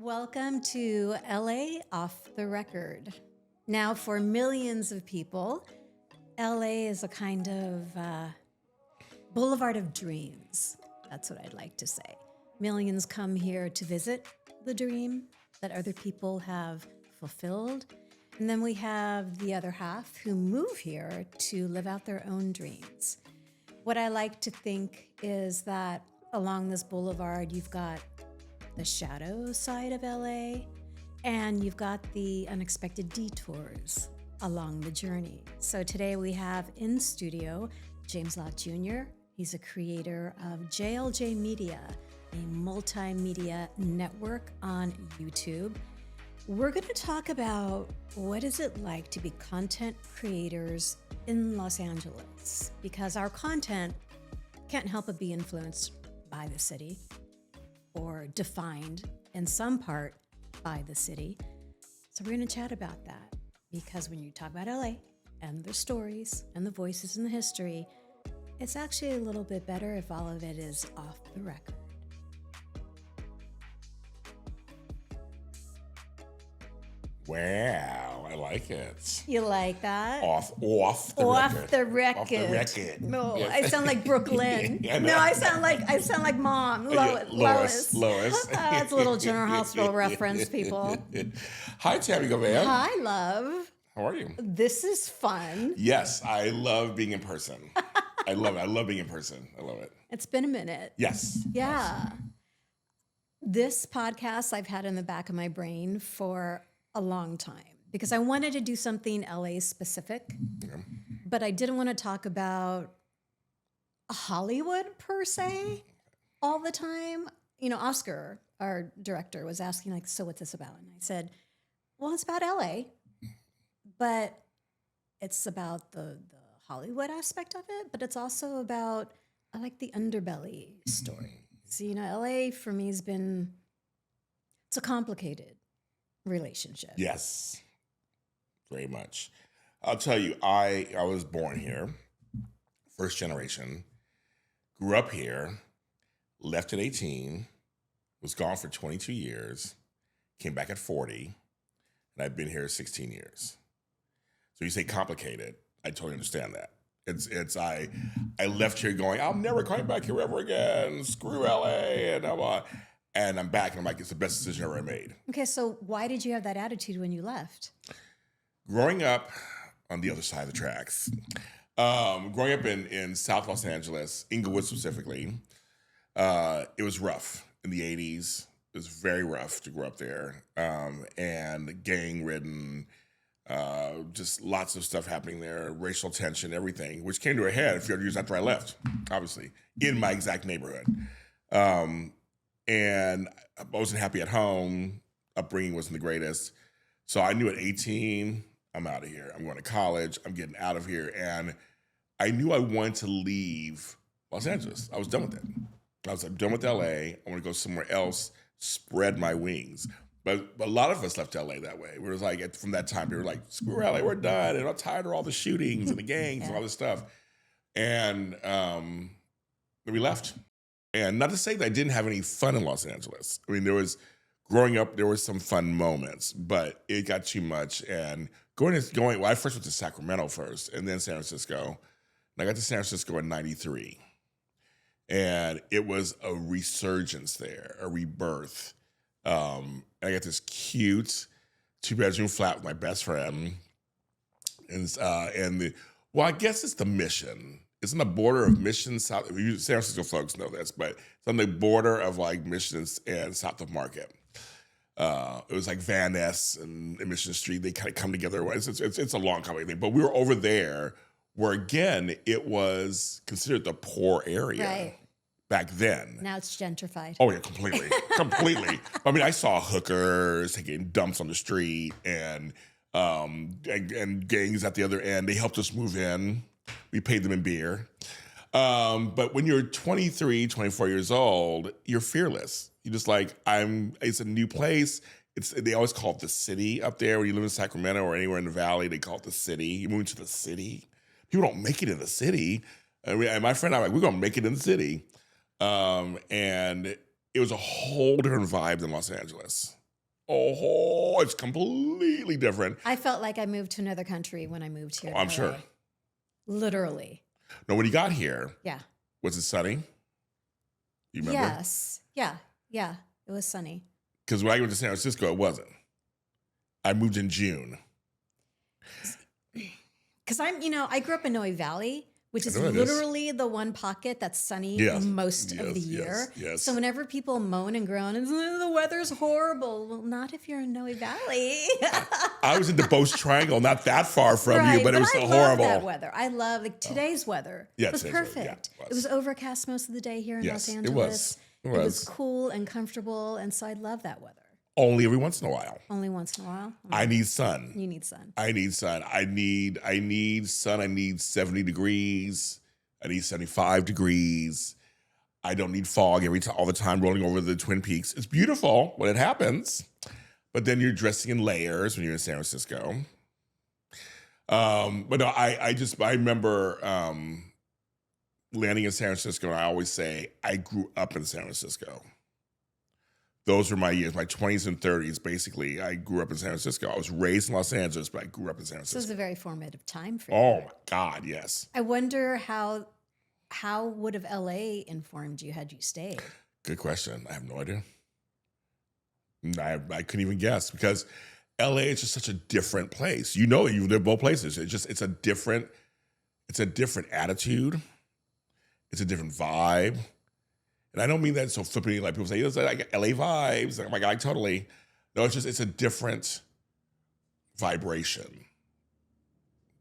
Welcome to LA Off the Record. Now, for millions of people, LA is a kind of boulevard of dreams. That's what I'd like to say. Millions come here to visit the dream that other people have fulfilled. And then we have the other half who move here to live out their own dreams. What I like to think is that along this boulevard, you've got the shadow side of LA, and you've got the unexpected detours along the journey. So today we have in studio James Lott Jr. He's a creator of JLJ Media, a multimedia network on YouTube. We're going to talk about what is it like to be content creators in Los Angeles, because our content can't help but be influenced by the city, or defined in some part by the city. So we're going to chat about that, because when you talk about LA and the stories and the voices and the history, it's actually a little bit better if all of it is off the record. Wow, I like it. You like that? Off the record. Off the record. No, Yes. I sound like Brooklyn. Yeah, I know. No, I sound like Mom. Lois. That's a little General Hospital reference, people. Hi, Tami Goveia. Hi, love. How are you? This is fun. Yes, I love being in person. I love it. I love being in person. I love it. It's been a minute. Yes. Yeah. This podcast I've had in the back of my brain for a long time, because I wanted to do something LA specific, but I didn't want to talk about Hollywood per se all the time. You know, Oscar, our director, was asking like, so what's this about? And I said, well, it's about LA, but it's about the Hollywood aspect of it, but it's also about, I like the underbelly story. So, you know, LA for me has been, it's a complicated relationship. Yes, very much. I'll tell you, I was born here, first generation, grew up here, left at 18, was gone for 22 years, came back at 40, and I've been here 16 years. So you say complicated, I totally understand that. I left here going, I'm never coming back here ever again, screw LA, and I'm back, and I'm like, it's the best decision I ever made. Okay, so why did you have that attitude when you left? Growing up on the other side of the tracks, growing up in South Los Angeles, Inglewood specifically, it was rough in the 80s. It was very rough to grow up there, and gang-ridden, just lots of stuff happening there, racial tension, everything, which came to a head a few years after I left, obviously, in my exact neighborhood. And I wasn't happy at home. Upbringing wasn't the greatest. So I knew at 18, I'm out of here. I'm going to college. I'm getting out of here. And I knew I wanted to leave Los Angeles. I was done with it. I was done with LA. I want to go somewhere else, spread my wings. But a lot of us left LA that way. We was like, from that time, we were like, screw LA, we're done. And I'm tired of all the shootings and the gangs and all this stuff. And then we left. And not to say that I didn't have any fun in Los Angeles. I mean, growing up, there were some fun moments, but it got too much. And well, I first went to Sacramento first, and then San Francisco. And I got to San Francisco in 93. And it was a resurgence there, a rebirth. And I got this cute 2-bedroom flat with my best friend. And I guess it's the Mission. It's on the border of Mission, South. San Francisco folks know this, but it's on the border of like Mission and South of Market. It was like Van Ness and Mission Street. They kind of come together. It's a long, complicated thing. But we were over there where, again, it was considered the poor area back then. Now it's gentrified. Oh, yeah, completely. Completely. I mean, I saw hookers taking dumps on the street and gangs at the other end. They helped us move in. We paid them in beer. But when you're 23, 24 years old, you're fearless. You're just like, it's a new place. They always call it the city up there. When you live in Sacramento or anywhere in the valley, they call it the city. You move into the city. People don't make it in the city. And my friend and I were like, we're going to make it in the city. And it was a whole different vibe than Los Angeles. it's completely different. I felt like I moved to another country when I moved here. Oh, I'm to sure. LA. Literally. No, when you got here, Yeah. was it sunny? You remember? Yes. Yeah. Yeah. It was sunny. Because when I went to San Francisco, it wasn't. I moved in June. Because I grew up in Noe Valley, which is I know it is. literally the one pocket that's sunny most of the year. Yes. So whenever people moan and groan and say, the weather's horrible, well, not if you're in Noe Valley. I was in the Boast Triangle, not that far from Right, you, but it was still I love horrible. that weather. I love today's weather. Yeah, it was today's weather, perfect. yeah, It was overcast most of the day here in Yes, Los it Angeles. was. It It was was. cool and comfortable, and so I love that weather. Only every once in a while. Only once in a while. I need sun. You need sun. I need sun. I need sun. I need 70 degrees. I need 75 degrees. I don't need fog all the time rolling over the Twin Peaks. It's beautiful when it happens, but then you're dressing in layers when you're in San Francisco. But no, I remember landing in San Francisco, and I always say I grew up in San Francisco. Those were my years, my 20s and 30s. Basically, I grew up in San Francisco. I was raised in Los Angeles, but I grew up in San This Francisco. was a very formative time for you. Oh my God, yes. I wonder how would have LA informed you had you stayed? Good question. I have no idea. I couldn't even guess because LA is just such a different place. You know, you live both places. It's a different attitude. It's a different vibe. And I don't mean that so flippantly, like people say, it's like LA vibes. Like, oh my God, totally. No, it's a different vibration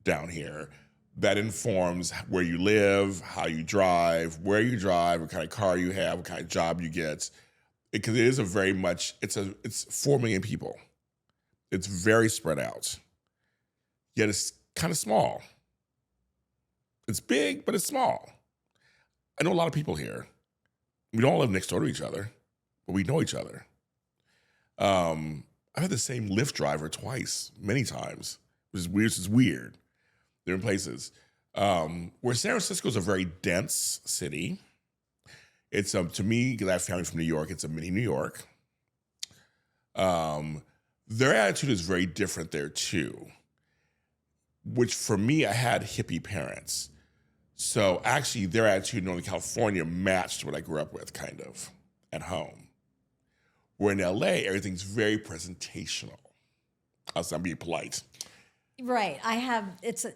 down here that informs where you live, how you drive, where you drive, what kind of car you have, what kind of job you get. Because it is it's 4 million people. It's very spread out. Yet it's kind of small. It's big, but it's small. I know a lot of people here. We don't live next door to each other, but we know each other. I've had the same Lyft driver twice, many times, which is weird. Different places. Where San Francisco is a very dense city. It's to me, because I have family from New York, it's a mini New York. Their attitude is very different there too. Which for me, I had hippie parents. So actually, their attitude in Northern California matched what I grew up with, kind of, at home. Where in LA, everything's very presentational. I'm being polite. Right. It's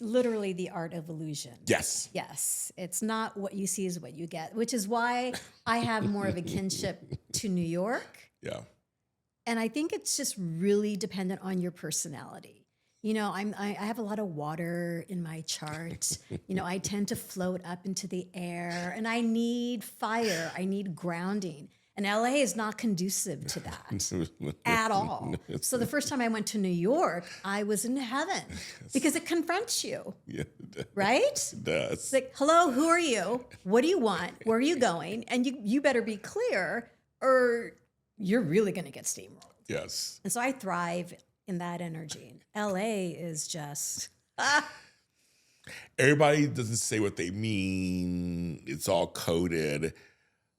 literally the art of illusion. Yes. Yes. It's not what you see is what you get, which is why I have more of a kinship to New York. Yeah. And I think it's just really dependent on your personality. I have a lot of water in my chart. I tend to float up into the air, and I need fire. I need grounding. And LA is not conducive to that at all. So the first time I went to New York, I was in heaven because it confronts you. Yeah, right? It does. It's like, hello, who are you? What do you want? Where are you going? And you better be clear or you're really going to get steamrolled. Yes. And so I thrive in that energy. LA is just... Everybody doesn't say what they mean. It's all coded.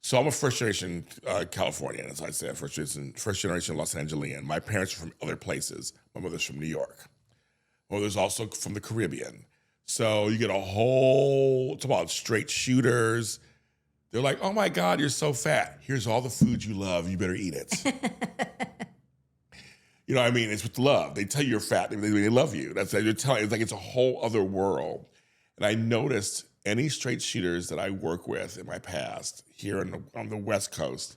So I'm a first-generation Californian, as I said, first-generation Los Angelean. My parents are from other places. My mother's from New York. My mother's also from the Caribbean. So you get it's about straight shooters. They're like, oh my God, you're so fat. Here's all the food you love. You better eat it. You know what I mean? It's with love. They tell you you're fat. They love you. That's what they're telling. It's like it's a whole other world. And I noticed any straight shooters that I work with in my past here on the West Coast,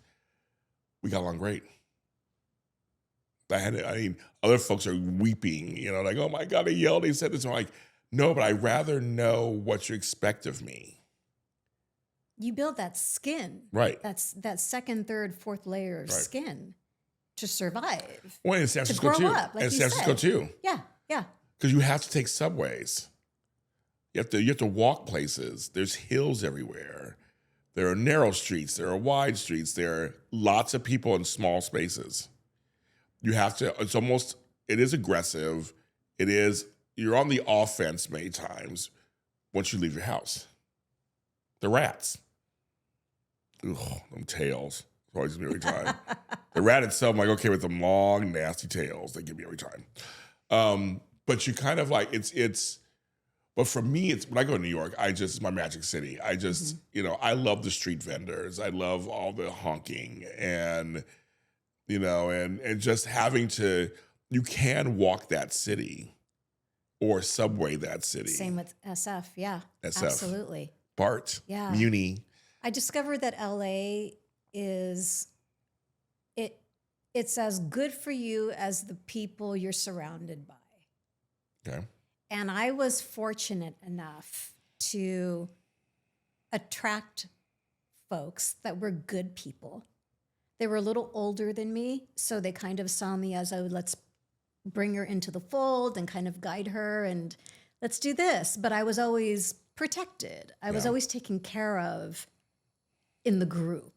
we got along great. Other folks are weeping, like, oh my God, they yelled, they said this. I'm like, no, but I'd rather know what you expect of me. You build that skin. Right. That's that second, third, fourth layer of skin to survive. Well, in San Francisco to grow too. up, like in you San Francisco said. too. Yeah, yeah. Because you have to take subways. You have to walk places. There's hills everywhere. There are narrow streets. There are wide streets. There are lots of people in small spaces. You have to, it is aggressive. You're on the offense many times once you leave your house. The rats. Ugh, them tails. It always me every time. The rat itself, I'm like, okay, with them long, nasty tails they give me every time. But you kind of like, but for me, it's when I go to New York, it's my magic city. I just, I love the street vendors. I love all the honking and, and just having you can walk that city or subway that city. Same with SF. Yeah, SF. Absolutely. BART. Yeah. Muni. I discovered that LA it's as good for you as the people you're surrounded by. Okay. And I was fortunate enough to attract folks that were good people. They were a little older than me, so they kind of saw me as, let's bring her into the fold and kind of guide her and let's do this. But I was always protected. I was always taken care of in the group.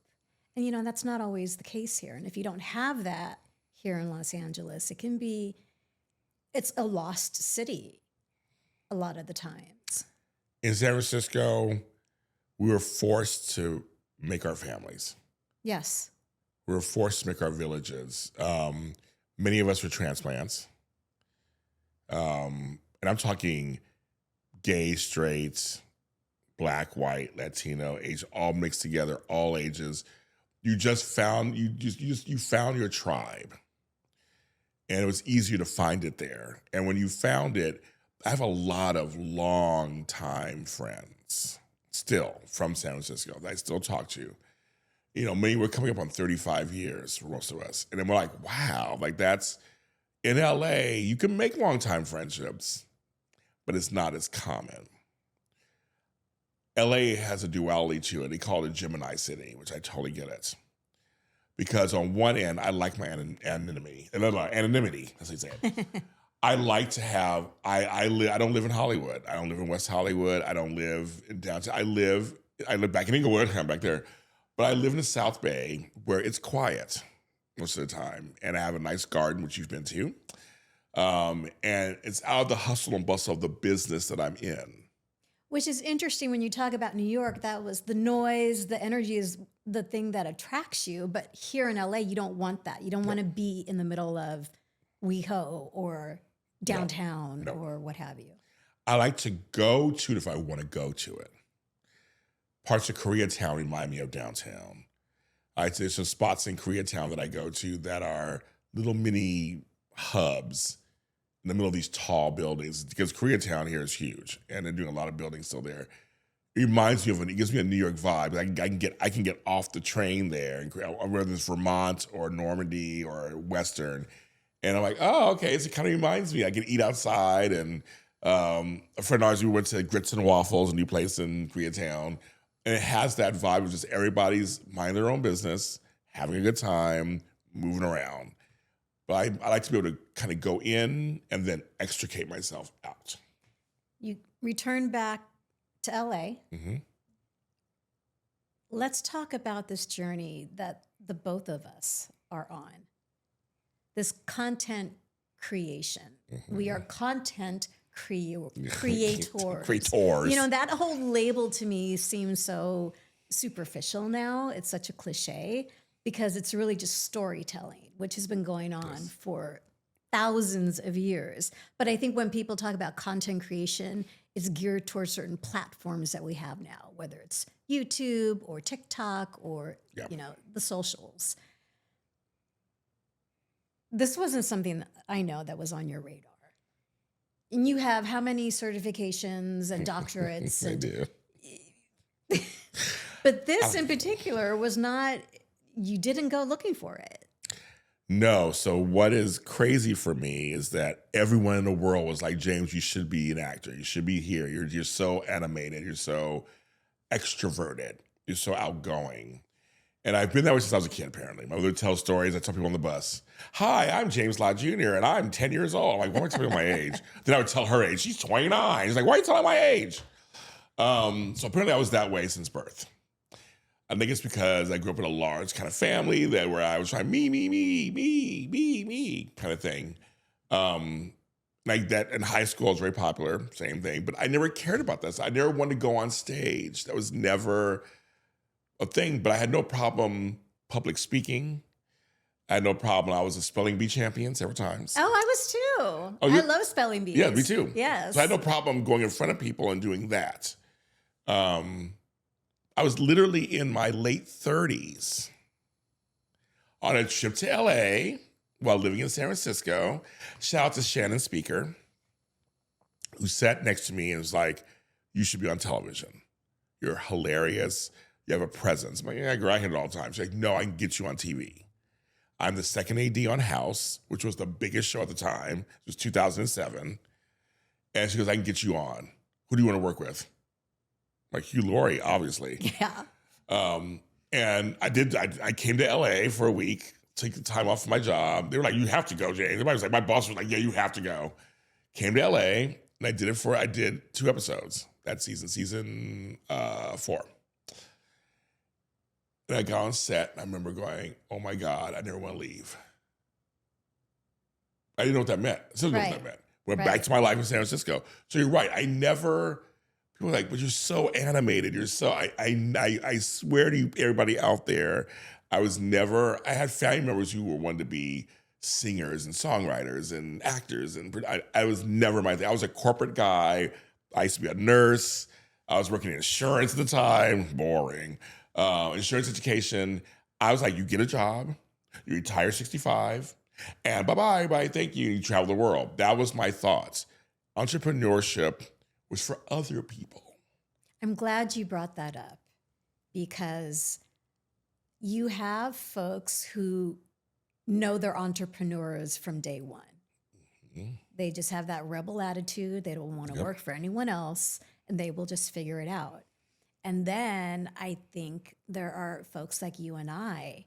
And, that's not always the case here. And if you don't have that here in Los Angeles, it's a lost city a lot of the times. In San Francisco, we were forced to make our families. Yes. We were forced to make our villages. Many of us were transplants. And I'm talking gay, straight, Black, white, Latino, Asian, all mixed together, all ages. You just found you found your tribe, and it was easier to find it there. And when you found it, I have a lot of long-time friends still from San Francisco that I still talk to. Maybe we're coming up on 35 years for most of us, and then we're like, wow, like that's in LA. You can make long-time friendships, but it's not as common. LA has a duality to it. They call it a Gemini city, which I totally get it. Because on one end, I like my anonymity. That's what you say. I like to have, I don't live in Hollywood. I don't live in West Hollywood. I don't live in downtown. I live back in Inglewood. I'm back there. But I live in the South Bay where it's quiet most of the time. And I have a nice garden, which you've been to. And it's out of the hustle and bustle of the business that I'm in. Which is interesting when you talk about New York, that was the noise, the energy is the thing that attracts you. But here in LA, you don't want that. You don't want to be in the middle of WeHo or downtown or what have you. I like to go to it if I want to go to it. Parts of Koreatown remind me of downtown. There's some spots in Koreatown that I go to that are little mini hubs in the middle of these tall buildings, because Koreatown here is huge, and they're doing a lot of buildings still there. It reminds me it gives me a New York vibe. I can get off the train there, whether it's Vermont or Normandy or Western, and I'm like, oh, okay. So it kind of reminds me. I can eat outside, and a friend of ours, we went to Grits and Waffles, a new place in Koreatown, and it has that vibe of just everybody's minding their own business, having a good time, moving around. But I like to be able to kind of go in and then extricate myself out. You return back to LA. Mm-hmm. Let's talk about this journey that the both of us are on. This content creation. Mm-hmm. We are content creators. Creators. That whole label to me seems so superficial now. It's such a cliche because it's really just storytelling, which has been going on for thousands of years. But I think when people talk about content creation, it's geared towards certain platforms that we have now, whether it's YouTube or TikTok or, the socials. This wasn't something that I know that was on your radar. And you have how many certifications and doctorates? I do. But this in particular was not, you didn't go looking for it. No. So what is crazy for me is that everyone in the world was like, James, you should be an actor. You should be here. You're so animated. You're so extroverted. You're so outgoing. And I've been that way since I was a kid, apparently. My mother tells stories. I tell people on the bus, hi, I'm James Lott Jr., and I'm 10 years old. I'm like, why am I telling my age? Then I would tell her age. She's 29. She's like, why are you telling my age? So apparently I was that way since birth. I think it's because I grew up in a large kind of family where I was trying me kind of thing. Like that in high school, it was very popular, same thing. But I never cared about this. I never wanted to go on stage. That was never a thing. But I had no problem public speaking. I had no problem. I was a spelling bee champion several times. Oh, I was too. I love spelling bees. Yeah, me too. Yes. So I had no problem going in front of people and doing that. I was literally in my late 30s on a trip to LA while living in San Francisco. Shout out to Shannon Speaker, who sat next to me and was like, you should be on television. You're hilarious. You have a presence. I'm like, yeah, girl, I hear it all the time. She's like, no, I can get you on TV. I'm the second AD on House, which was the biggest show at the time. It was 2007. And she goes, I can get you on. Who do you want to work with? I'm like, Hugh Laurie, obviously. Yeah. And I came to LA for a week, take the time off from my job. They were like, you have to go, James. Everybody was like, my boss was like, yeah, you have to go. Came to LA, and I did 2 episodes that season 4. And I got on set, and I remember going, oh my God, I never want to leave. I didn't know what that meant. I still didn't know what that meant. Went back to my life in San Francisco. So you're right. People are like, but you're so animated. You're so, I swear to you, everybody out there, I had family members who wanted to be singers and songwriters and actors. And I was never my thing. I was a corporate guy. I used to be a nurse. I was working in insurance at the time. Boring. Insurance education. I was like, you get a job, you retire 65, and bye, thank you, and you travel the world. That was my thoughts. Entrepreneurship was for other people. I'm glad you brought that up because you have folks who know they're entrepreneurs from day one. Mm-hmm. They just have that rebel attitude. They don't want to work for anyone else, and they will just figure it out. And then I think there are folks like you and I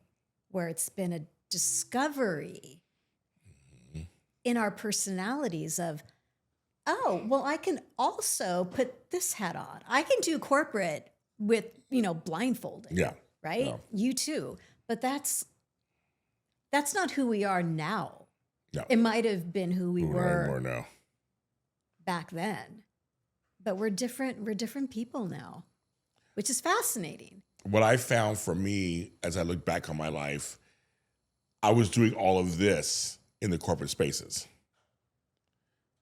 where it's been a discovery in our personalities of, oh, well, I can also put this hat on. I can do corporate with, blindfolded. Yeah. Right? Yeah. You too. But that's not who we are now. No. It might have been who we were more now. Back then. But we're different people now, which is fascinating. What I found for me, as I look back on my life, I was doing all of this in the corporate spaces.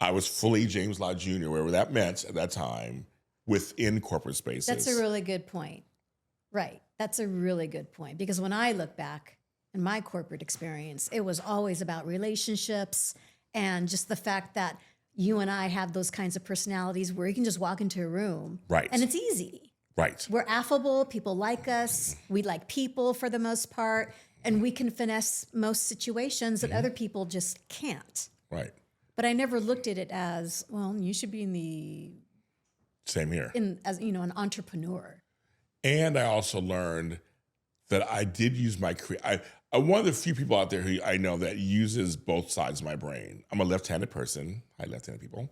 I was fully James Lott Jr., whatever that meant at that time, within corporate spaces. That's a really good point. Right. That's a really good point. Because when I look back in my corporate experience, it was always about relationships and just the fact that you and I have those kinds of personalities where you can just walk into a room. Right. And it's easy. Right. We're affable. People like us. We like people for the most part. And we can finesse most situations that other people just can't. Right. But I never looked at it as, well, you should be in the... Same here. As an entrepreneur. And I also learned that I did use my... I'm one of the few people out there who I know that uses both sides of my brain. I'm a left-handed person. Hi, left-handed people.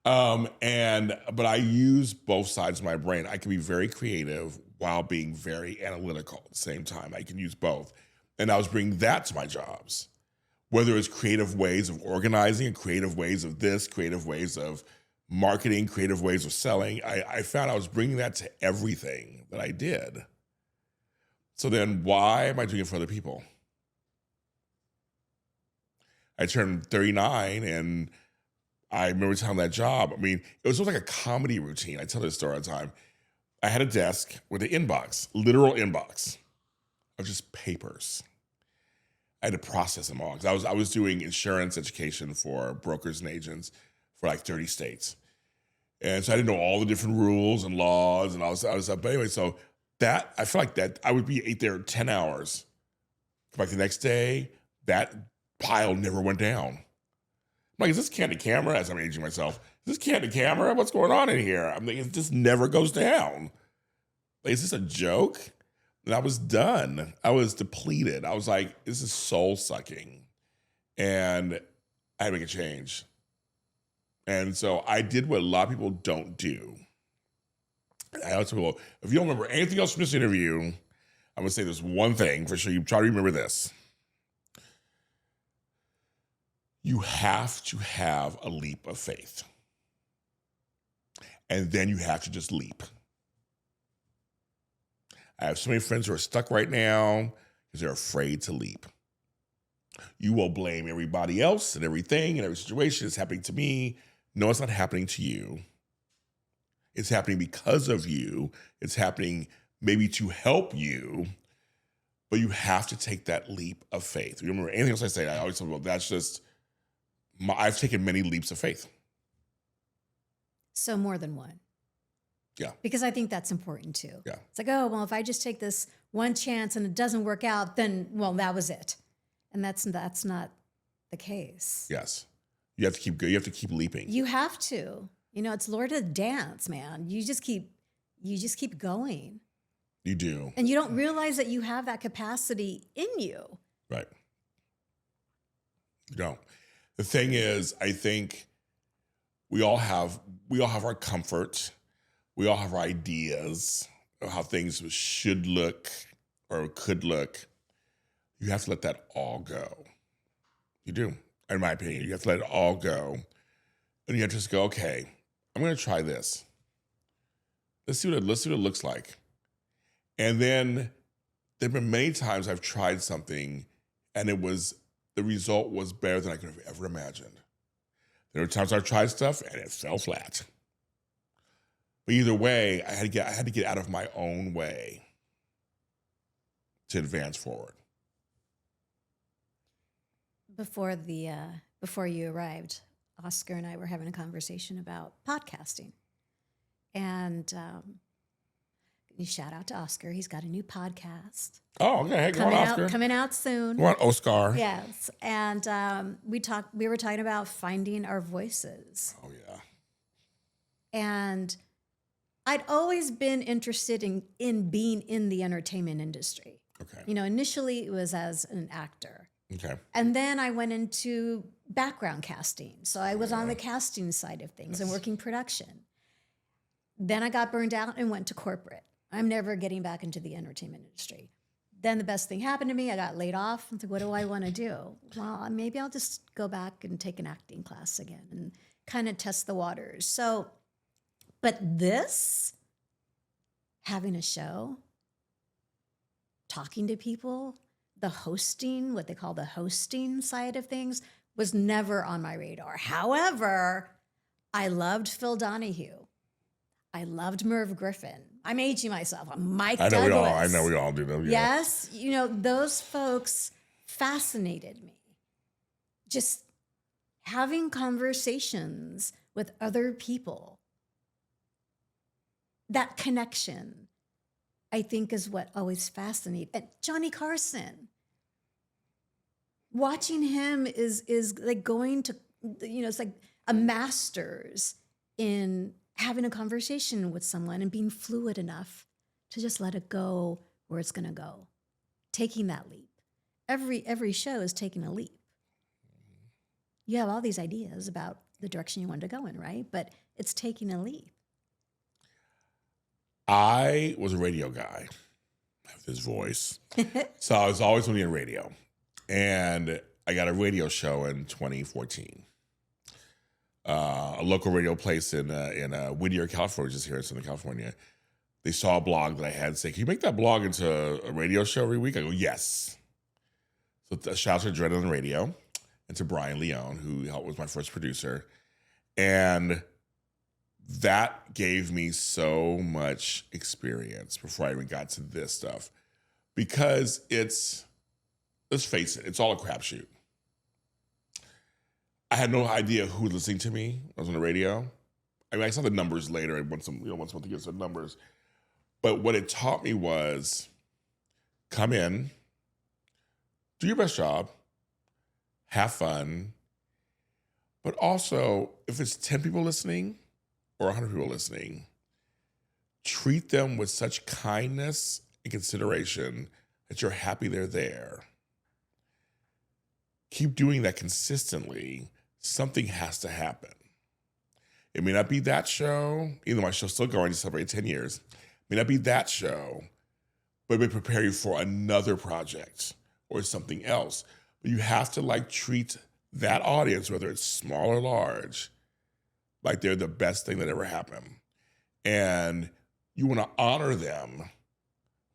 But I use both sides of my brain. I can be very creative while being very analytical at the same time. I can use both. And I was bringing that to my jobs, whether it's creative ways of organizing, creative ways of this, creative ways of marketing, creative ways of selling. I found I was bringing that to everything that I did. So then why am I doing it for other people? I turned 39 and I remember telling that job. I mean, it was almost like a comedy routine. I tell this story all the time. I had a desk with an inbox, literal inbox of just papers. I had to process them all because I was doing insurance education for brokers and agents for like 30 states. And so I didn't know all the different rules and laws and all this other stuff. But anyway, so that, I feel like that I would be there 10 hours. Come back the next day, that pile never went down. I'm like, is this candid camera? As I'm aging myself, is this candid camera? What's going on in here? I'm like, it just never goes down. Like, is this a joke? And I was done. I was depleted. I was like, this is soul sucking. And I had to make a change. And so I did what a lot of people don't do. I tell people, if you don't remember anything else from this interview, I'm going to say this one thing for sure. You try to remember this. You have to have a leap of faith. And then you have to just leap. I have so many friends who are stuck right now because they're afraid to leap. You will blame everybody else and everything and every situation is happening to me. No, it's not happening to you. It's happening because of you. It's happening maybe to help you, but you have to take that leap of faith. You remember anything else I say, I always talk about that's just, I've taken many leaps of faith. So more than one. Yeah. Because I think that's important too. Yeah. It's like, oh, well, if I just take this one chance and it doesn't work out, then, well, that was it. And that's not the case. Yes. You have to keep going. You have to keep leaping. You have to. You know, it's Lord of the Dance, man. You just keep going. You do. And you don't realize that you have that capacity in you. Right. You don't. The thing is, I think we all have our comfort. We all have our ideas of how things should look or could look. You have to let that all go. You do, in my opinion. You have to let it all go. And you have to just go, okay, I'm going to try this. Let's see what it looks like. And then there have been many times I've tried something and the result was better than I could have ever imagined. There were times I've tried stuff and it fell flat. But either way, I had to get out of my own way to advance forward. Before you arrived, Oscar and I were having a conversation about podcasting. And you shout out to Oscar. He's got a new podcast. Oh, okay. Hey, go on, Oscar. Coming out soon. Go on, Oscar. Yes. And we were talking about finding our voices. Oh, yeah. And I'd always been interested in being in the entertainment industry. Okay. You know, initially it was as an actor. Okay. And then I went into background casting. So I was on the casting side of things and working production. Then I got burned out and went to corporate. I'm never getting back into the entertainment industry. Then the best thing happened to me. I got laid off. I said, what do I want to do? Well, maybe I'll just go back and take an acting class again and kind of test the waters. So, but this, having a show, talking to people, the hosting, what they call the hosting side of things, was never on my radar. However, I loved Phil Donahue. I loved Merv Griffin. I'm aging myself. I'm Mike Douglas. I know we all do them. Yeah. Yes. You know, those folks fascinated me. Just having conversations with other people. That connection, I think, is what always fascinates. And Johnny Carson. Watching him is like going to, you know, it's like a master's in having a conversation with someone and being fluid enough to just let it go where it's going to go. Taking that leap. Every show is taking a leap. You have all these ideas about the direction you want to go in, right? But it's taking a leap. I was a radio guy. I have this voice. So I was always going to be in radio. And I got a radio show in 2014. A local radio place in Whittier, California, just here in Southern California. They saw a blog that I had and said, can you make that blog into a radio show every week? I go, yes. So shout out to Adrenaline Radio and to Brian Leone, who was my first producer. And that gave me so much experience before I even got to this stuff. Because let's face it, it's all a crapshoot. I had no idea who was listening to me. I was on the radio. I mean, I saw the numbers later. Once a month to get some numbers. But what it taught me was come in, do your best job, have fun. But also, if it's 10 people listening or 100 people listening, treat them with such kindness and consideration that you're happy they're there. Keep doing that consistently. Something has to happen. It may not be that show, even though my show's still going to celebrate 10 years. It may not be that show, but it may prepare you for another project or something else. But you have to treat that audience, whether it's small or large, like they're the best thing that ever happened. And you want to honor them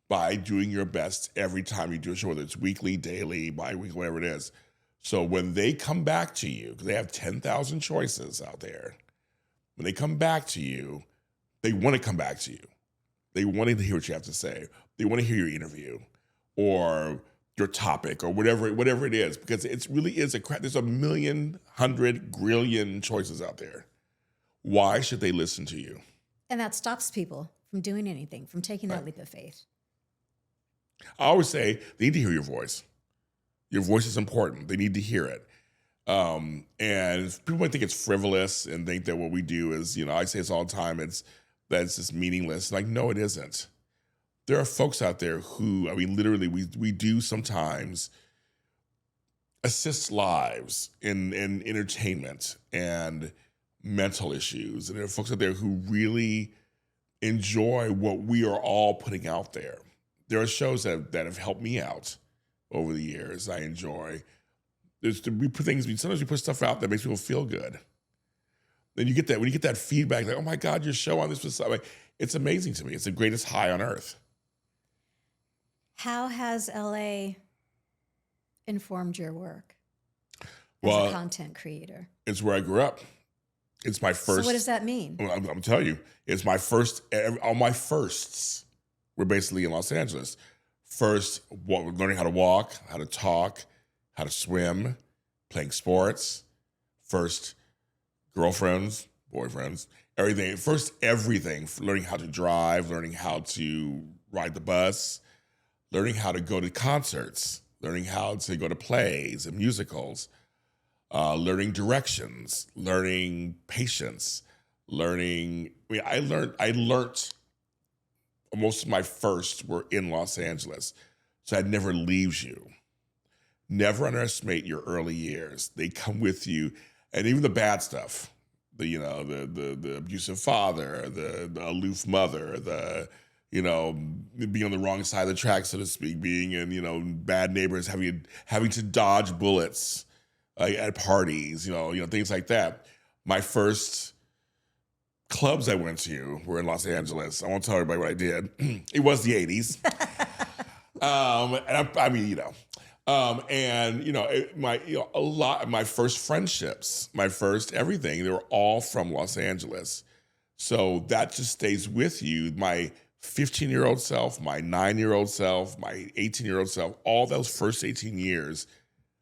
by doing your best every time you do a show, whether it's weekly, daily, bi-weekly, whatever it is. So when they come back to you, because they have 10,000 choices out there, when they come back to you, they want to come back to you. They want to hear what you have to say. They want to hear your interview or your topic or whatever it is, because it really is there's a million, 100 grillion choices out there. Why should they listen to you? And that stops people from doing anything, from taking that leap of faith. I always say they need to hear your voice. Your voice is important. They need to hear it. And people might think it's frivolous and think that what we do is, I say this all the time, that it's just meaningless. Like, no, it isn't. There are folks out there who, literally, we do sometimes assist lives in entertainment and mental issues. And there are folks out there who really enjoy what we are all putting out there. There are shows that have helped me out over the years. I enjoy. Sometimes we put stuff out that makes people feel good. Then you get that, when you get that feedback, like, oh my God, your show on this was, it's amazing to me. It's the greatest high on earth. How has LA informed your work as Well, a content creator? It's where I grew up. It's my first. So what does that mean? I'm telling you, it's my first. All my firsts were basically in Los Angeles. First, learning how to walk, how to talk, how to swim, playing sports. First, girlfriends, boyfriends, everything. First, everything. Learning how to drive, learning how to ride the bus, learning how to go to concerts, learning how to go to plays and musicals, learning directions, learning patience, learning. I learned. Most of my firsts were in Los Angeles, so that never leaves you. Never underestimate your early years. They come with you, and even the bad stuff. The abusive father, the aloof mother, being on the wrong side of the track, so to speak, being in bad neighborhoods, having to dodge bullets at parties, things like that. My first clubs I went to were in Los Angeles. I won't tell everybody what I did. It was the 80s. My first friendships, my first everything, they were all from Los Angeles. So that just stays with you. My 15-year-old self, my 9-year-old self, my 18-year-old self, all those first 18 years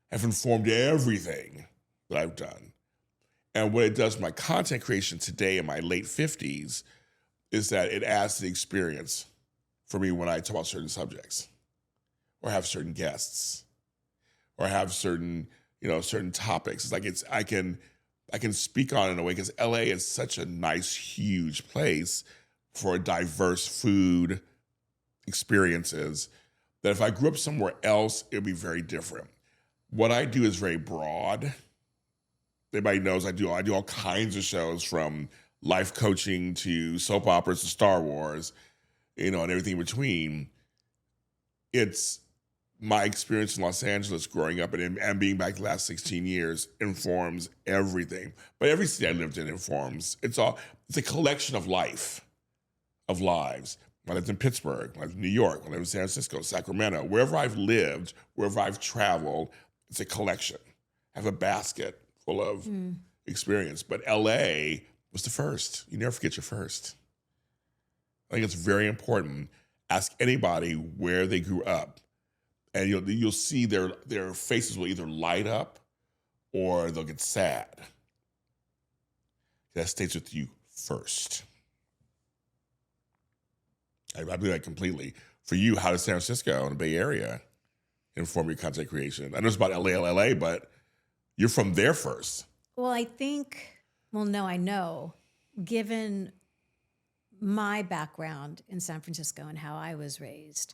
have informed everything that I've done. And what it does for my content creation today in my late 50s is that it adds to the experience for me when I talk about certain subjects or have certain guests or have certain topics. It's like I can speak on it in a way, because LA is such a nice, huge place for diverse food experiences that if I grew up somewhere else, it would be very different. What I do is very broad. Everybody knows I do all kinds of shows, from life coaching to soap operas to Star Wars, and everything in between. It's my experience in Los Angeles growing up and being back the last 16 years informs everything. But every city I lived in informs. It's a collection of lives. When I lived in Pittsburgh, when I lived in New York, when I lived in San Francisco, Sacramento, wherever I've lived, wherever I've traveled, it's a collection. I have a basket full of experience. But LA was the first. You never forget your first. I think it's very important. Ask anybody where they grew up, and you'll see their faces will either light up or they'll get sad. That stays with you first. I believe that completely. For you, how does San Francisco and the Bay Area inform your content creation? I know it's about LA, but you're from there first. Well, I know, given my background in San Francisco and how I was raised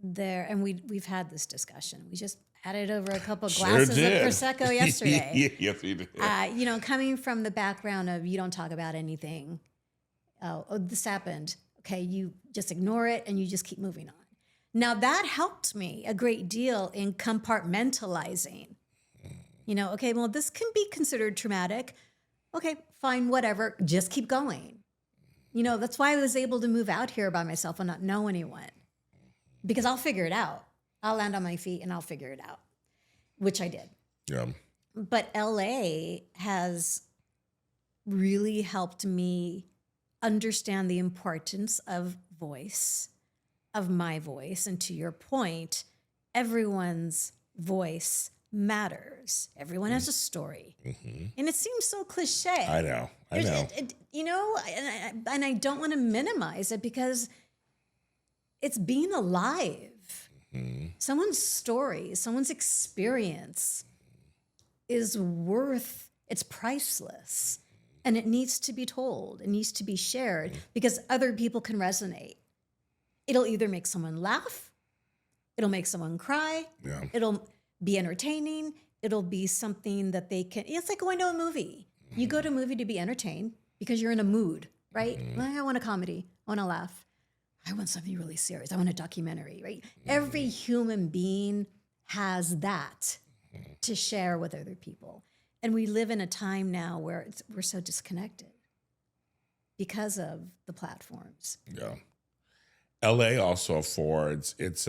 there, and we've had this discussion. We just had it over a couple of glasses of Prosecco yesterday. Yes, we did. Coming from the background of you don't talk about anything. Oh, this happened. Okay, you just ignore it and you just keep moving on. Now that helped me a great deal in compartmentalizing. Okay, well, this can be considered traumatic. Okay, fine, whatever. Just keep going. That's why I was able to move out here by myself and not know anyone, because I'll figure it out. I'll land on my feet and I'll figure it out. which I did. Yeah. But LA has really helped me understand the importance of voice, of my voice. And to your point, everyone's voice matters. Everyone has a story. And it seems so cliche. I know. And I don't want to minimize it because it's being alive. Someone's story, someone's experience is it's priceless. And it needs to be told. It needs to be shared because other people can resonate. It'll either make someone laugh, it'll make someone cry, it'll be entertaining, it'll be something that they can, it's like going to a movie. You go to a movie to be entertained because you're in a mood, right? I want a comedy, I want to laugh. I want something really serious. I want a documentary, right? Every human being has that to share with other people. And we live in a time now where we're so disconnected because of the platforms. Yeah. LA also affords its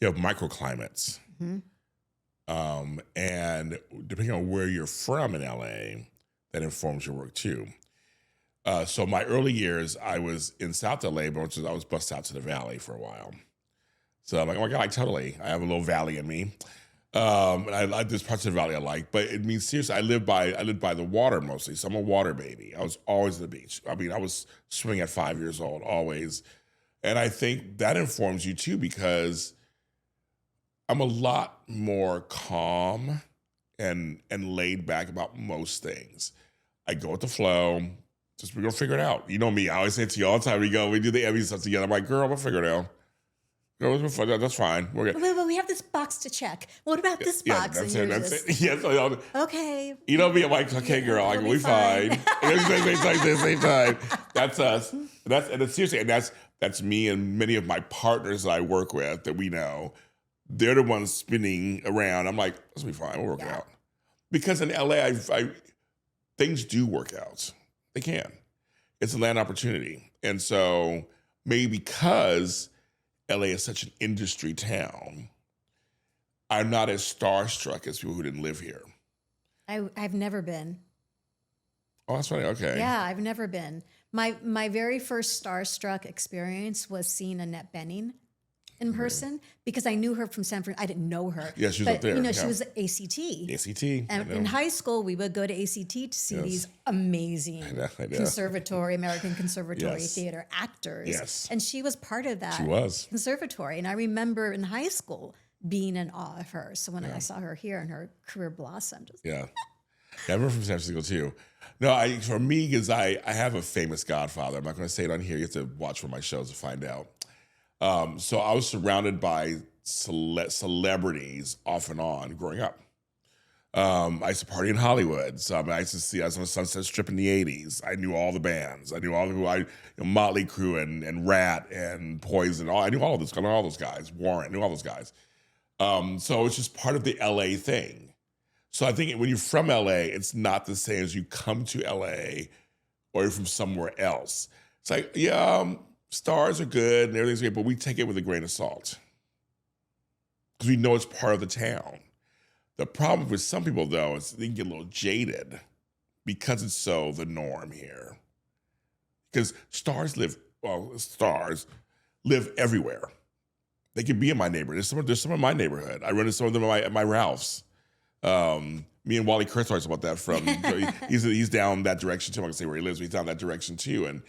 microclimates. And depending on where you're from in LA, that informs your work too. So my early years, I was in South LA, but I was bused out to the Valley for a while. So I'm like, oh my God, like totally. I have a little valley in me. And I like there's parts of the valley I like, but it means seriously, I lived by the water mostly. So I'm a water baby. I was always at the beach. I mean, I was swimming at 5 years old, always. And I think that informs you too, because I'm a lot more calm and laid back about most things. I go with the flow. We're gonna figure it out. You know me. I always say to you all the time, we do the Emmy stuff together. I'm like, girl, we'll figure it out. Girl, that's fine. We're good. Wait, we have this box to check. What about this box? That's it. Yes. Okay. You know me. I'm like, okay, girl, like, we fine. Same time. That's us. And it's seriously, and that's me and many of my partners that I work with that we know. They're the ones spinning around. I'm like, let's be fine. We'll work it out. Because in LA, things do work out. They can. It's a land opportunity. And so maybe because LA is such an industry town, I'm not as starstruck as people who didn't live here. I've never been. Oh, that's funny. Okay. Yeah, I've never been. My very first starstruck experience was seeing Annette Bening in person because I knew her from San Francisco. I didn't know her. Yeah, she was up there. She was at ACT. ACT. And in high school, we would go to ACT to see these amazing American Conservatory Theater actors. Yes. And she was part of that conservatory. And I remember in high school being in awe of her. So when I saw her here and her career blossomed. Yeah, I'm from San Francisco too. No, for me, because I have a famous godfather. I'm not going to say it on here. You have to watch one of my shows to find out. So I was surrounded by celebrities off and on growing up. I used to party in Hollywood. So I was on the Sunset Strip in the 80s. I knew all the bands. I knew all Motley Crue and Rat and Poison. I knew all of this. I knew all those guys. Warren, I knew all those guys. So it's just part of the LA thing. So I think when you're from LA, it's not the same as you come to LA or you're from somewhere else. It's like, stars are good and everything's great, but we take it with a grain of salt because we know it's part of the town. The problem with some people, though, is they can get a little jaded because it's so the norm here. Because stars live everywhere. They could be in my neighborhood. There's some in my neighborhood. I run into some of them at my Ralph's. Me and Wally Kurtz talks about that from, he's down that direction too. I'm not gonna say where he lives, but he's down that direction too. And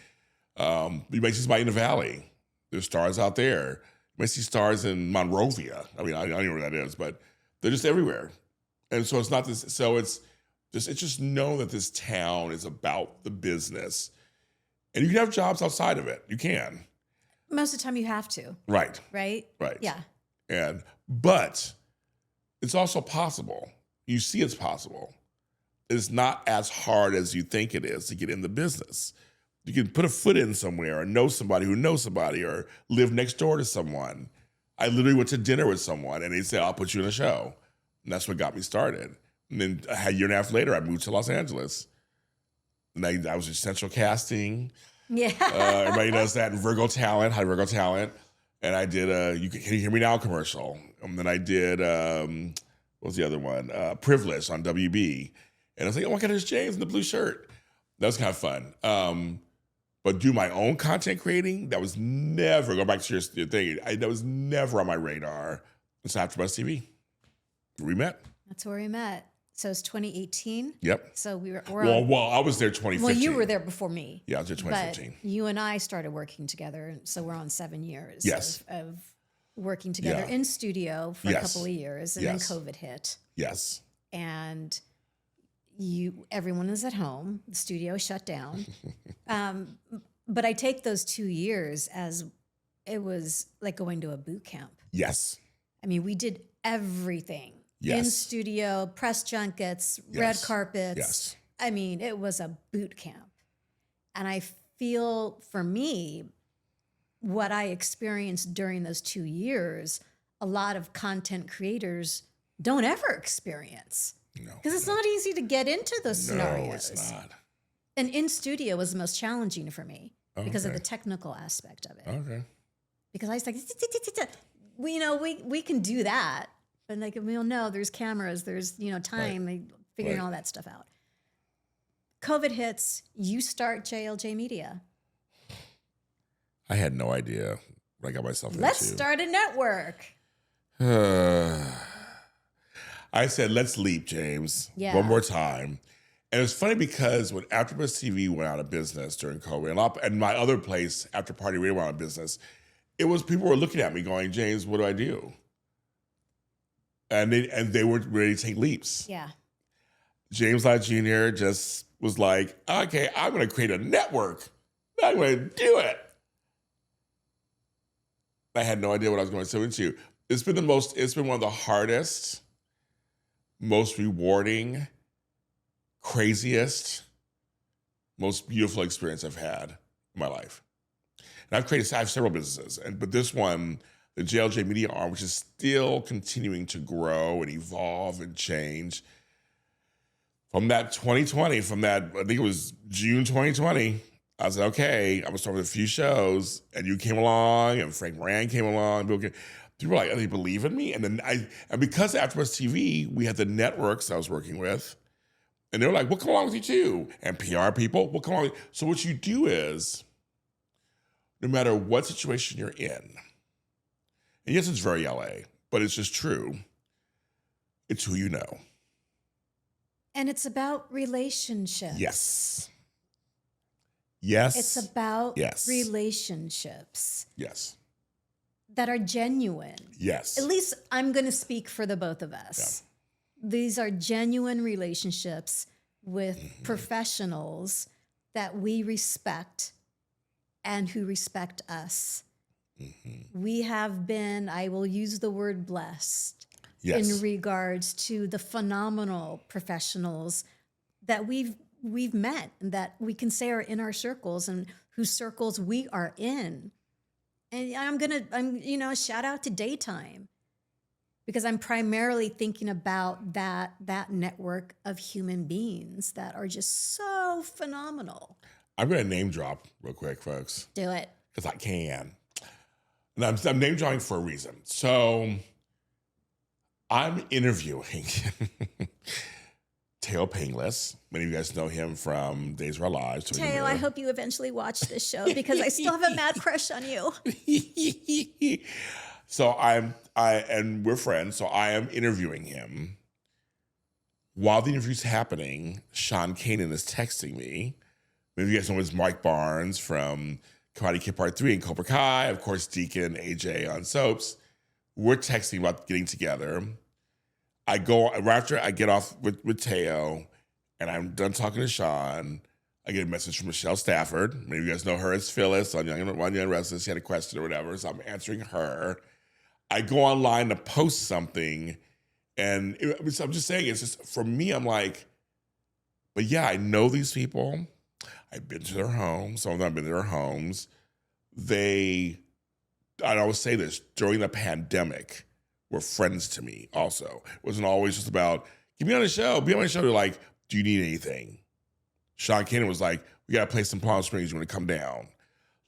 you might see somebody in the valley. There's stars out there. You might see stars in Monrovia. I mean, I don't know where that is, but they're just everywhere. And so it's not this, so it's just know that this town is about the business. And you can have jobs outside of it. You can. Most of the time you have to. Right. Right? Right. Yeah. But it's also possible. You see it's possible. It's not as hard as you think it is to get in the business. You can put a foot in somewhere or know somebody who knows somebody or live next door to someone. I literally went to dinner with someone and they said, I'll put you in a show. And that's what got me started. And then a year and a half later, I moved to Los Angeles. And I was in central casting. Yeah. Everybody knows that. And Virgo Talent, high Virgo Talent. And I did Can You Hear Me Now commercial. And then I did, what was the other one? Privilege on WB. And I was like, oh my God, there's James in the blue shirt. That was kind of fun. But do my own content creating, that was never, go back to your thing, that was never on my radar. It's AfterBuzz TV. We met. That's where we met. So it's 2018. Yep. So we were well, I was there 2015. Well, you were there before me. Yeah, I was there 2015. But you and I started working together, so we're on 7 years Yes. of working together in studio for a couple of years, and then COVID hit. Yes. And everyone is at home. The studio shut down. But I take those 2 years as it was like going to a boot camp. Yes. I mean, we did everything. Yes. In studio, press junkets, red carpets. Yes. I mean, it was a boot camp. And I feel for me, what I experienced during those 2 years, a lot of content creators don't ever experience. No. Because it's not easy to get into those scenarios. No, it's not. And in studio was the most challenging for me because of the technical aspect of it. Okay. Because I was like, we can do that. But like, we all know there's cameras, there's, time, figuring all that stuff out. COVID hits, you start JLJ Media. I had no idea what I got myself into. Let's start a network. I said, let's leap, James. Yeah. One more time. And it's funny because when AfterBuzz TV went out of business during COVID, and my other place, After Party Radio, went out of business, it was people were looking at me going, James, what do I do? And they were ready to take leaps. Yeah. James Lott Jr. just was like, okay, I'm going to create a network. I'm going to do it. I had no idea what I was going to into. It's been one of the hardest, most rewarding, craziest, most beautiful experience I've had in my life. And I have several businesses, but this one, the JLJ Media arm, which is still continuing to grow and evolve and change. From that 2020, I think it was June 2020, I said, okay, I'm going to start with a few shows. And you came along, and Frank Moran came along. People were like, oh, they believe in me? And then and because of AfterBuzz TV, we had the networks I was working with. And they were like, we'll come along with you too. And PR people, we'll come along. So what you do is, no matter what situation you're in, and yes, it's very LA, but it's just true. It's who you know. And it's about relationships. Yes. Yes. It's about relationships. Yes. That are genuine. Yes. At least I'm going to speak for the both of us. Yeah. These are genuine relationships with professionals that we respect and who respect us. Mm-hmm. We have been, I will use the word blessed, in regards to the phenomenal professionals that we've met and that we can say are in our circles and whose circles we are in. And I'm shout out to Daytime, because I'm primarily thinking about that network of human beings that are just so phenomenal. I'm going to name drop real quick, folks. Do it. Because I can. And I'm name dropping for a reason. So I'm interviewing Teo Painless. Many of you guys know him from Days of Our Lives. Teo, I hope you eventually watch this show because I still have a mad crush on you. So and we're friends. So I am interviewing him. While the interview's happening, Sean Kanan is texting me. Maybe you guys know it's Mike Barnes from Karate Kid Part 3 and Cobra Kai. Of course, Deacon, AJ on Soaps. We're texting about getting together. Right after I get off with Teo and I'm done talking to Sean, I get a message from Michelle Stafford. Many of you guys know her as Phyllis on Young and Restless. She had a question or whatever, so I'm answering her. I go online to post something, and I'm just saying, it's just, for me, I'm like, but yeah, I know these people. I've been to their homes. Some of them I've been to their homes. I always say this, during the pandemic, were friends to me also. It wasn't always just about, get me on the show, be on my show. They're like, do you need anything? Sean Kanan was like, we got to play some Palm Springs. You want to come down?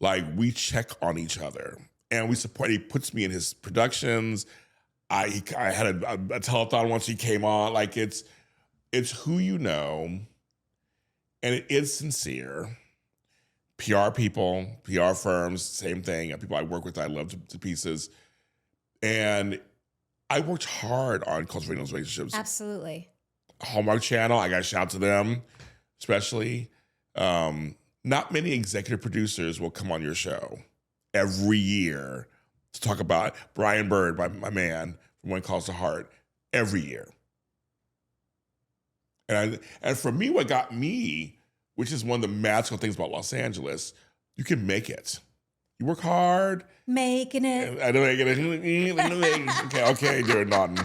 Like, we check on each other. and we support. He puts me in his productions. I had a telethon once he came on. Like it's who you know, and it is sincere. PR people, PR firms, same thing. People I work with, I love to pieces. And I worked hard on cultivating those relationships. Absolutely. Hallmark Channel, I got to shout to them, especially. Not many executive producers will come on your show every year to talk about Brian Bird, my man, from When It Calls to Heart, every year. And for me, what got me, which is one of the magical things about Los Angeles, you can make it. You work hard. Making it. I know I get it. Okay, you're nodding.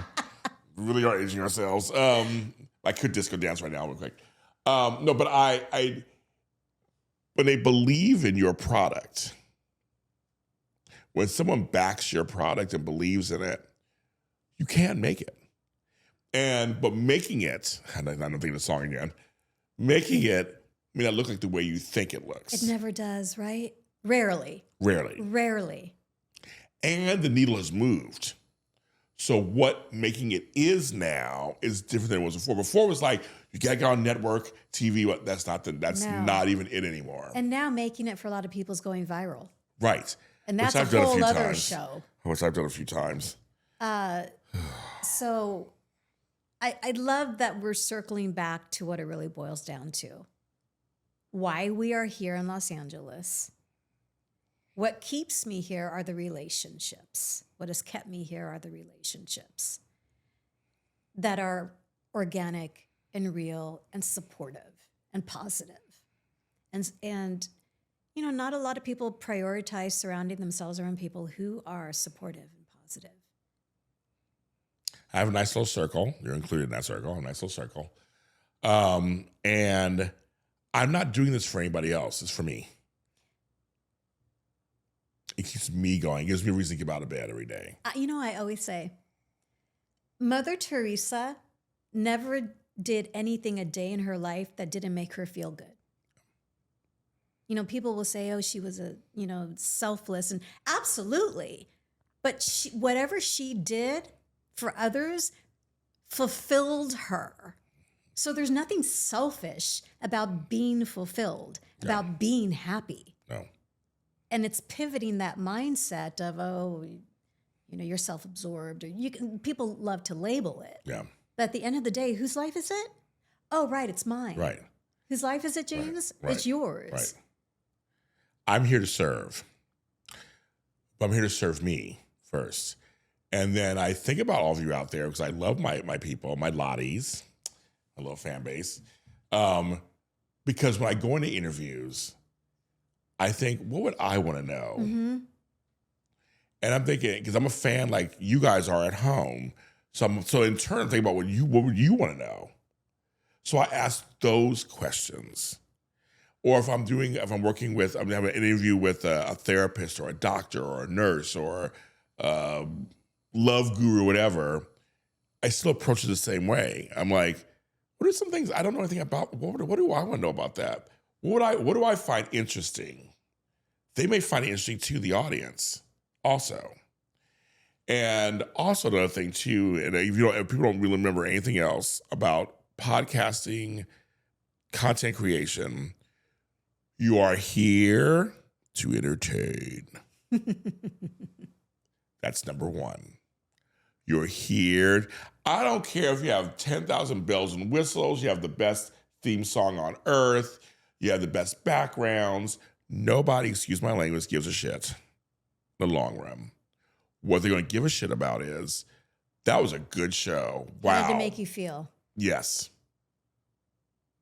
We really are aging ourselves. I could disco dance right now real quick. No, but I when they believe in your product, when someone backs your product and believes in it, you can make it. But making it, I'm not thinking the song again, making it may not look like the way you think it looks. It never does, right? Rarely. And the needle has moved. So what making it is now is different than it was before. Before it was like, you gotta get on network TV. That's not even it anymore. And now making it for a lot of people is going viral. Right. And that's a whole other show. Which I've done a few times. So I love that we're circling back to what it really boils down to. Why we are here in Los Angeles. What keeps me here are the relationships. What has kept me here are the relationships that are organic and real and supportive and positive. And you know, not a lot of people prioritize surrounding themselves around people who are supportive and positive. I have a nice little circle. You're included in that circle. I have a nice little circle. And I'm not doing this for anybody else. It's for me. It keeps me going. It gives me a reason to get out of bed every day. You know, I always say, Mother Teresa never did anything a day in her life that didn't make her feel good. You know, people will say, oh, she was selfless, and absolutely. But whatever she did for others fulfilled her. So there's nothing selfish about being fulfilled, about being happy. No. And it's pivoting that mindset of, oh, you know, you're self-absorbed, or people love to label it. Yeah. But at the end of the day, whose life is it? Oh, right, it's mine. Right. Whose life is it, James? Right. It's yours. Right. I'm here to serve. But I'm here to serve me first. And then I think about all of you out there because I love my people, my Lotties, my little fan base. Because when I go into interviews, I think, what would I want to know? Mm-hmm. And I'm thinking, because I'm a fan like you guys are at home. So in turn, I'm thinking about what would you want to know? So I ask those questions. Or if I'm working with, I'm having an interview with a therapist or a doctor or a nurse or love guru or whatever, I still approach it the same way. I'm like, what are some things I don't know anything about? What do I want to know about that? What do I find interesting? They may find it interesting to the audience also. And also another thing too, and if people don't really remember anything else about podcasting, content creation, you are here to entertain. That's number one. You're here. I don't care if you have 10,000 bells and whistles, you have the best theme song on earth, you have the best backgrounds. Nobody, excuse my language, gives a shit in the long run. What they're going to give a shit about is, that was a good show. Wow. How did it make you feel? Yes.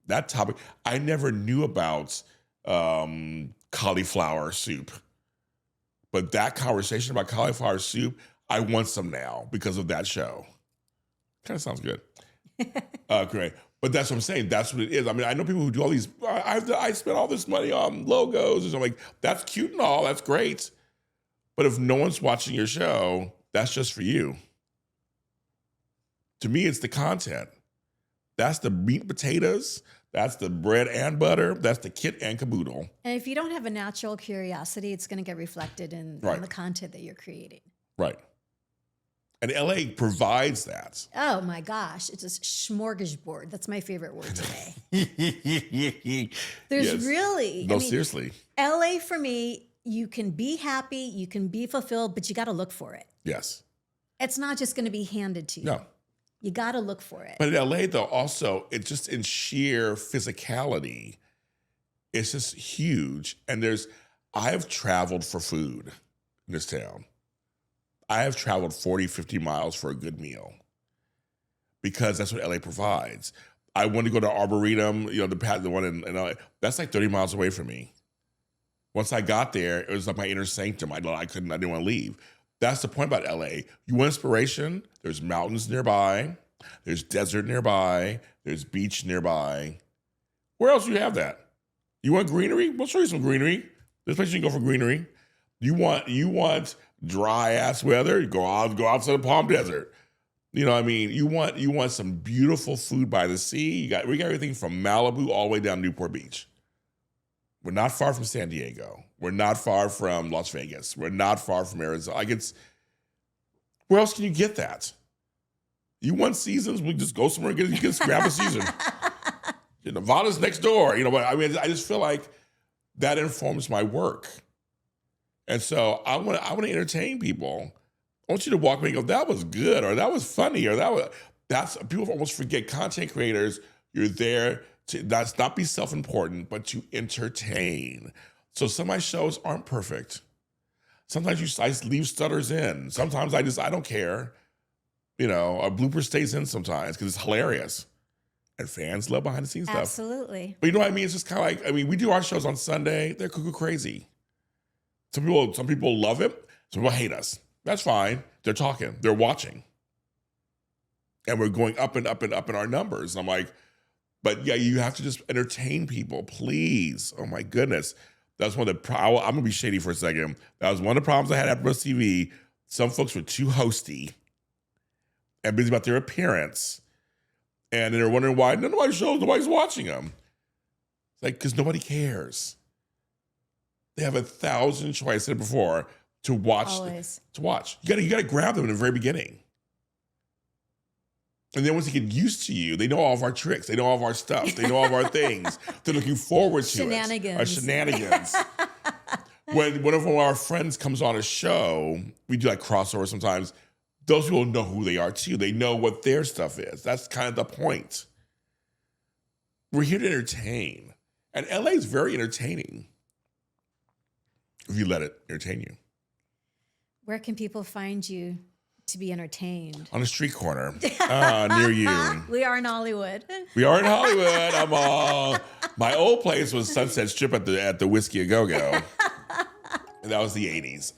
That topic, I never knew about cauliflower soup. But that conversation about cauliflower soup, I want some now because of that show. Kind of sounds good. Great. But that's what I'm saying. That's what it is. I mean, I know people who do all these, I spent all this money on logos. And I'm like, that's cute and all. That's great. But if no one's watching your show, that's just for you. To me, it's the content. That's the meat and potatoes. That's the bread and butter. That's the kit and caboodle. And if you don't have a natural curiosity, it's going to get reflected in the content that you're creating. Right. And LA provides that. Oh my gosh, it's a smorgasbord. That's my favorite word today. There's really, seriously. LA for me, you can be happy, you can be fulfilled, but you got to look for it. Yes. It's not just going to be handed to you. No. You got to look for it. But in LA, though, also, it's just in sheer physicality, it's just huge. And I've traveled for food in this town. I have traveled 40, 50 miles for a good meal because that's what LA provides. I want to go to Arboretum, the one in LA. That's like 30 miles away from me. Once I got there, it was like my inner sanctum. I didn't want to leave. That's the point about LA. You want inspiration? There's mountains nearby. There's desert nearby. There's beach nearby. Where else do you have that? You want greenery? We'll show you some greenery. There's places you can go for greenery. You want dry ass weather? You go out to the Palm Desert. You know what I mean? You want some beautiful food by the sea. We got everything from Malibu all the way down Newport Beach. We're not far from San Diego. We're not far from Las Vegas. We're not far from Arizona. Where else can you get that? You want seasons? We just go somewhere and grab a season. Nevada's next door. I just feel like that informs my work. And so I want to entertain people. I want you to walk away and go, that was good, or that was funny, or people almost forget content creators. You're there to not be self-important, but to entertain. So some of my shows aren't perfect. Sometimes I leave stutters in. Sometimes I don't care. A blooper stays in sometimes because it's hilarious. And fans love behind the scenes stuff. Absolutely. But you know what I mean? It's just kind of like, we do our shows on Sunday. They're cuckoo crazy. Some people love it. Some people hate us. That's fine. They're talking. They're watching. And we're going up and up and up in our numbers. And I'm like, but yeah, you have to just entertain people, please. Oh my goodness. That's one of the I'm going to be shady for a second. That was one of the problems I had at Bruce TV. Some folks were too hosty and busy about their appearance. And they're wondering why none of my shows, nobody's watching them. It's like, because nobody cares. They have 1,000 choices, I said it before, to watch. Always. To watch. You gotta grab them in the very beginning. And then once they get used to you, they know all of our tricks. They know all of our stuff. They know all of our things. They're looking forward to Shenanigans. Our shenanigans. When one of our friends comes on a show, we do like crossover sometimes. Those people know who they are too. They know what their stuff is. That's kind of the point. We're here to entertain. And LA is very entertaining. If you let it entertain you. Where can people find you to be entertained? On a street corner near you. We are in Hollywood. We are in Hollywood. My old place was Sunset Strip at the Whiskey A Go-Go. And that was the 80s.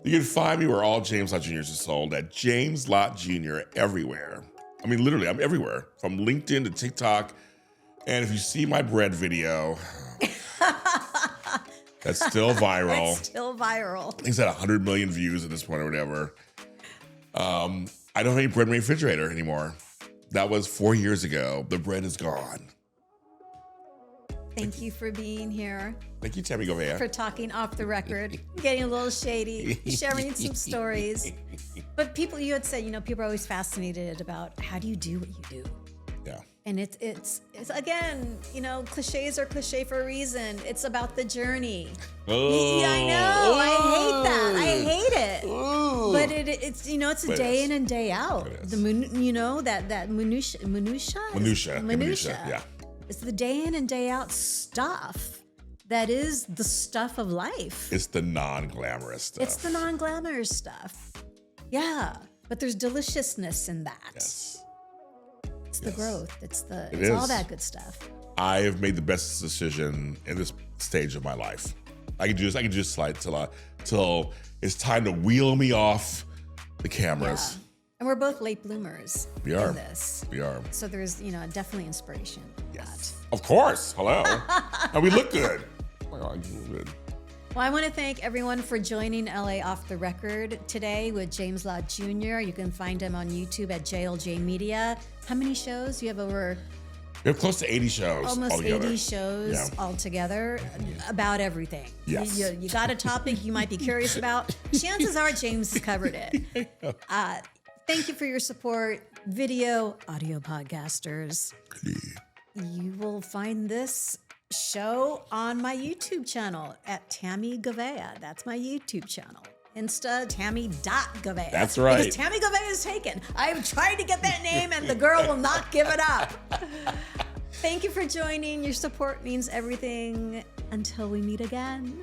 You can find me where all James Lott Jrs. are sold at James Lott Jr. everywhere. I mean, literally, I'm everywhere. From LinkedIn to TikTok. And if you see my bread video, that's still viral. It's still viral. I think it's at 100 million views at this point or whatever. I don't have any bread in my refrigerator anymore. That was 4 years ago. The bread is gone. Thank you for being here. Thank you, Tami Goveia. For talking off the record, getting a little shady, sharing some stories. But people, you had said, people are always fascinated about how do you do what you do? Yeah. And it's again, cliches are cliche for a reason. It's about the journey. Oh, yeah, I know. Oh, I hate that. I hate it. Oh. But it's it's a day in and day out. The that minutia. Yeah. It's the day in and day out stuff that is the stuff of life. It's the non-glamorous stuff. It's the non-glamorous stuff. Yeah, but there's deliciousness in that. Yes. It's the growth. It's is. All that good stuff. I have made the best decision in this stage of my life. I can just slide till it's time to wheel me off the cameras. Yeah. And we're both late bloomers. We are. In this. We are. So there's definitely inspiration. Yes. Of course. Hello. And we look good. Oh my God, you look good. Well, I want to thank everyone for joining LA Off the Record today with James Lott Jr. You can find him on YouTube at JLJ Media. How many shows? You have over We have close to 80 shows Almost altogether. 80 shows altogether about everything. Yes. You got a topic you might be curious about. Chances are James has covered it. Thank you for your support, video, audio podcasters. You will find this show on my YouTube channel at Tami Goveia. That's my YouTube channel. Insta, Tami.Goveia. That's right. Because Tami Goveia is taken. I have tried to get that name and the girl will not give it up. Thank you for joining. Your support means everything. Until we meet again.